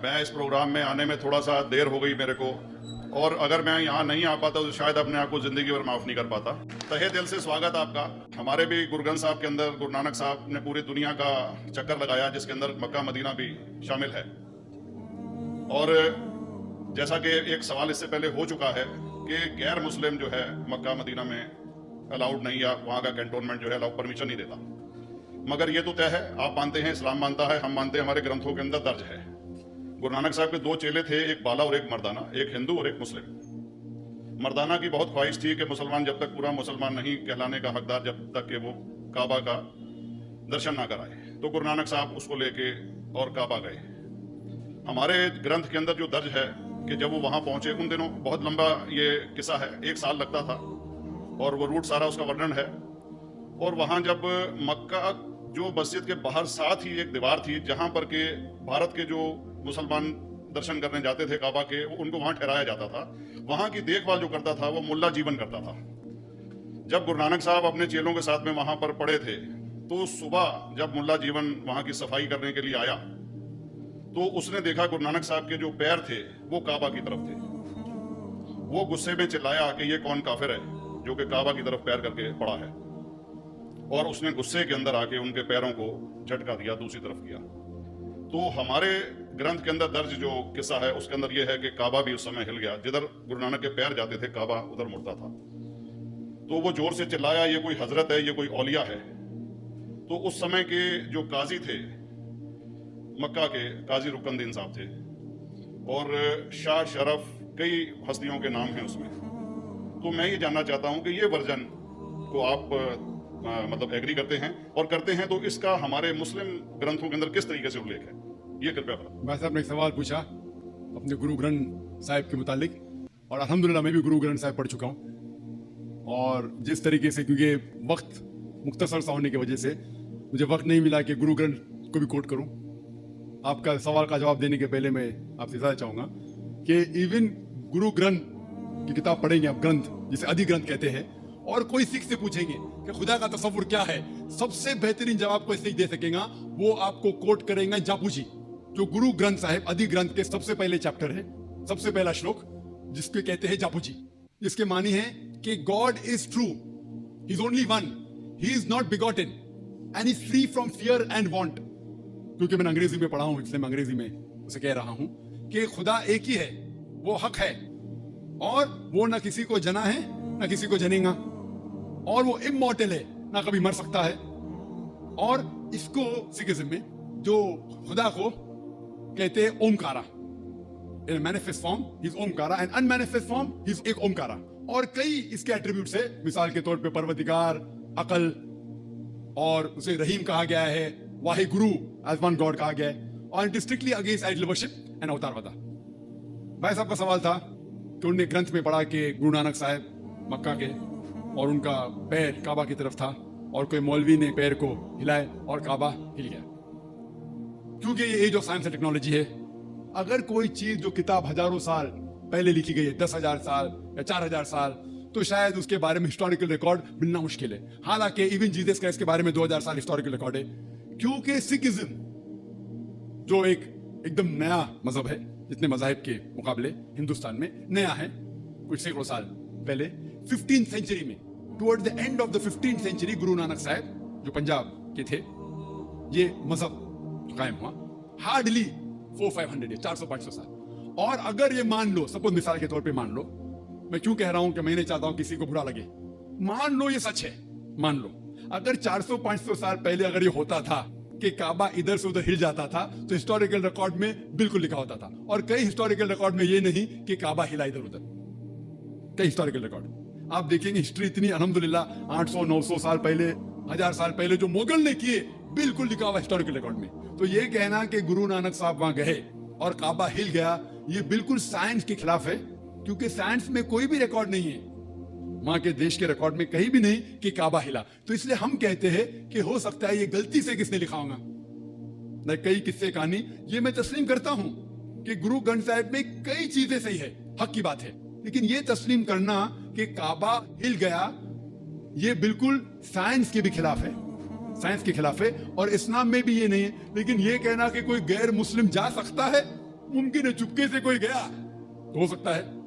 मैं इस प्रोग्राम में आने में थोड़ा सा देर हो गई मेरे को, और अगर मैं यहाँ नहीं आ पाता तो शायद अपने आप को ज़िंदगी भर माफ़ नहीं कर पाता। तहे दिल से स्वागत आपका। हमारे भी गुरु ग्रंथ साहब के अंदर गुरु नानक साहब ने पूरी दुनिया का चक्कर लगाया, जिसके अंदर मक्का मदीना भी शामिल है। और जैसा कि एक सवाल इससे पहले हो चुका है कि गैर मुस्लिम जो है मक्का मदीना में अलाउड नहीं, या वहाँ का कैंटोनमेंट जो है अलाउ परमिशन नहीं देता। मगर ये तो तय है, आप मानते हैं, इस्लाम मानता है, हम मानते हैं, हमारे ग्रंथों के अंदर दर्ज है। गुरु नानक साहब के दो चेले थे, एक बाला और एक मर्दाना, एक हिंदू और एक मुस्लिम। मर्दाना की बहुत ख्वाहिश थी कि मुसलमान जब तक पूरा मुसलमान नहीं कहलाने का हकदार, जब तक कि वो काबा का दर्शन ना कराए, तो गुरु नानक साहब उसको लेके और काबा गए। हमारे ग्रंथ के अंदर जो दर्ज है कि जब वो वहां पहुंचे, उन दिनों बहुत लंबा ये किस्सा है, 1 साल लगता था, और वो रूट सारा उसका वर्णन है। और वहां जब मक्का जो मस्जिद के बाहर साथ ही एक दीवार थी, जहां पर के भारत के जो मुसलमान दर्शन करने जाते थे काबा के, उनको वहां ठहराया जाता था। वहां की देखभाल जो करता था वो मुल्ला जीवन करता था। जब गुरु नानक साहब अपने चेलों के साथ में वहां पर पड़े थे, तो सुबह जब मुल्ला जीवन वहां की सफाई करने के लिए आया, तो उसने देखा गुरु नानक साहब के जो पैर थे वो काबा की तरफ थे। वो गुस्से में चिल्लाया कि ये कौन काफिर है जो कि काबा की तरफ पैर करके पड़ा है, और उसने गुस्से के अंदर आके उनके पैरों को झटका दिया, दूसरी तरफ किया। तो हमारे ग्रंथ के अंदर दर्ज जो किस्सा है उसके अंदर यह है कि काबा भी उस समय हिल गया, जिधर गुरु नानक के पैर जाते थे काबा उधर मुड़ता था। तो वो जोर से चिल्लाया, ये कोई हजरत है, ये कोई औलिया है। तो उस समय के जो काजी थे मक्का के, काजी रुकनुद्दीन साहब थे, और शाह शरफ, कई हस्तियों के नाम हैं उसमें। तो मैं ये जानना चाहता हूं कि ये वर्जन को आप मतलब एग्री करते हैं, और करते हैं तो इसका हमारे मुस्लिम ग्रंथों के अंदर किस तरीके से उल्लेख है, ये कृपया बताएं। भाई साहब ने एक सवाल पूछा अपने गुरु ग्रंथ साहिब के मुतालिक, और अल्हम्दुलिल्लाह मैं भी गुरु ग्रंथ साहिब पढ़ चुका हूँ। और जिस तरीके से, क्योंकि वक्त मुख्तसर सा होने की वजह से मुझे वक्त नहीं मिला कि गुरु ग्रंथ को भी कोट करूँ। आपका सवाल का जवाब देने के पहले मैं आपसे ज़्यादा चाहूँगा कि इवन गुरु ग्रंथ की किताब पढ़ेंगे आप, ग्रंथ जिसे आदि ग्रंथ कहते हैं, और कोई सिख से पूछेंगे कि खुदा का तसव्वुर क्या है, सबसे बेहतरीन जवाब कोई सिख दे सकेगा, वो आपको कोट करेंगे जापूजी, जो गुरु ग्रंथ साहिब आदि ग्रंथ के सबसे पहले चैप्टर है, सबसे पहला श्लोक, जिसके कहते हैं जापूजी, जिसके मानी है कि God is true, he is only one, he is not begotten and is free from fear and want. क्योंकि मैंने अंग्रेजी में पढ़ा हूं, इसलिए मैं अंग्रेजी में उसे कह रहा हूं कि खुदा एक ही है, वो हक है, और वो ना किसी को जना है ना किसी को जनेगा, और वो इमॉर्टल है, ना कभी मर सकता है। और इसको सिखिज्म में जो खुदा को कहते हैं Omkara, in manifest form he is Omkara, and unmanifest form he is एक ओमकारा। और कई इसके एट्रीब्यूट्स है, मिसाल के तौर पे परवरदिगार, अकल, और उसे रहीम कहा गया है, वाहि गुरु एज वन गॉड कहा गया है, और it is strictly against idol worship and अवतारवादा। भाई साहब का सवाल था कि उन्होंने ग्रंथ में पढ़ा कि गुरु नानक साहब मक्का के, और उनका पैर काबा की तरफ था, और कोई मौलवी ने पैर को हिलाए और काबा हिल गया। क्योंकि ये age of science and technology है, अगर कोई चीज जो किताब हजारों साल पहले लिखी गई है, 10,000 साल या 4,000 साल, तो शायद उसके बारे में हिस्टोरिकल रिकॉर्ड मिलना मुश्किल है। हालांकि इवन जीसस क्राइस्ट के बारे में 2000 साल हिस्टोरिकल रिकॉर्ड है, क्योंकि सिखिज्म जो एक एकदम नया मजहब है, जितने मजाहिब के मुकाबले हिंदुस्तान में नया है, कुछ सैकड़ों साल पहले 15th सेंचुरी में, toward the end of the 15th century, Guru Nanak साहब जो पंजाब के थे, ये मजहब कायम हुआ। हार्डली 400-500 years, 400-500 साल। और अगर ये मान लो, सपोज मिसाल के तौर पे मान लो, मैं क्यों कह रहा हूं कि मैं नहीं चाहता हूं किसी को बुरा लगे, मान लो ये सच है, मान लो अगर 400-500 साल पहले अगर ये होता था कि काबा इधर से उधर हिल जाता था, तो हिस्टोरिकल रिकॉर्ड में बिल्कुल लिखा होता था। और कई हिस्टोरिकल रिकॉर्ड में ये नहीं कि काबा हिला इधर उधर, कई हिस्टोरिकल रिकॉर्ड आप देखेंगे, हिस्ट्री इतनी अल्हम्दुलिल्लाह 800-900 साल पहले, 1000 साल पहले जो मुगल ने किए, बिल्कुल लिखा हुआ हिस्टोरिकल रिकॉर्ड में। तो ये कहना कि गुरु नानक साहब वहां गए और काबा हिल गया, ये बिल्कुल साइंस के खिलाफ है, क्योंकि साइंस में कोई भी रिकॉर्ड नहीं है, वहां के देश के रिकॉर्ड में कहीं भी नहीं कि काबा हिला। तो इसलिए हम कहते हैं कि हो सकता है ये गलती से किसने लिखा होगा, न कई किस्से कहानी। ये मैं तस्लीम करता हूं कि गुरु ग्रंथ साहिब में कई चीजें सही है, हक की बात है, लेकिन ये तस्लीम करना कि काबा हिल गया, ये बिल्कुल साइंस के भी खिलाफ है, साइंस के खिलाफ है। और इस्लाम में भी ये नहीं है। लेकिन ये कहना कि कोई गैर मुस्लिम जा सकता है, मुमकिन है चुपके से कोई गया तो हो सकता है